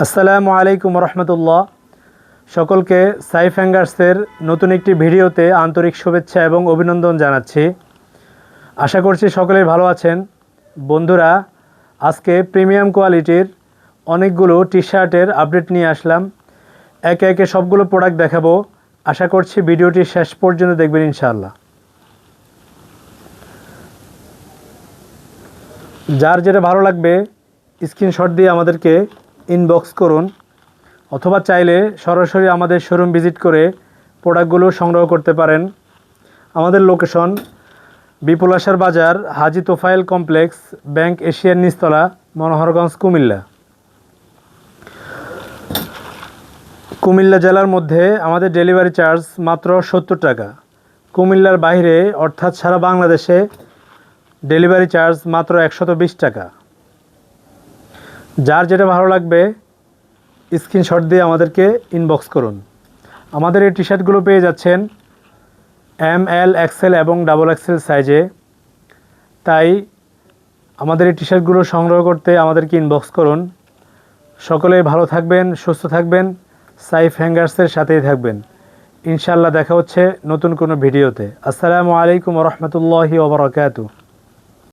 আসসালামু আলাইকুম রহমতুল্লাহ। সকলকে সাইফ হ্যাঙ্গার্সের নতুন একটি ভিডিওতে আন্তরিক শুভেচ্ছা এবং অভিনন্দন জানাচ্ছি। আশা করছি সকলেই ভালো আছেন। বন্ধুরা, আজকে প্রিমিয়াম কোয়ালিটির অনেকগুলো টি শার্টের আপডেট নিয়ে আসলাম। একে একে সবগুলো প্রোডাক্ট দেখাবো। আশা করছি ভিডিওটি শেষ পর্যন্ত দেখবেন ইনশাআল্লাহ। যার যেটা ভালো লাগবে স্ক্রিনশট দিয়ে আমাদেরকে ইনবক্স করুন, অথবা চাইলে সরাসরি আমাদের শোরুম ভিজিট করে প্রোডাক্টগুলো সংগ্রহ করতে পারেন। আমাদের লোকেশন বিপুল আশার বাজার, হাজি তোফায়েল কমপ্লেক্স, ব্যাংক এশিয়ার নিচতলা, মনোহরগঞ্জ, কুমিল্লা জেলার মধ্যে আমাদের ডেলিভারি চার্জ মাত্র 70 টাকা। কুমিল্লার বাইরে অর্থাৎ সারা বাংলাদেশে ডেলিভারি চার্জ মাত্র 120 টাকা। যার যেটা ভালো লাগবে স্ক্রিনশট দিয়ে আমাদেরকে ইনবক্স করুন। আমাদের এই টি শার্টগুলো পেয়ে যাচ্ছেন ML, XL এবং XXL সাইজে। তাই আমাদের এই টি শার্টগুলো সংগ্রহ করতে আমাদেরকে ইনবক্স করুন। সকলে ভালো থাকবেন, সুস্থ থাকবেন, সাইফ হ্যাঙ্গার্সের সাথেই থাকবেন। ইনশাআল্লাহ দেখা হচ্ছে নতুন কোনো ভিডিওতে। আসসালামু আলাইকুম ওয়া রাহমাতুল্লাহি ওয়া বারাকাতুহু।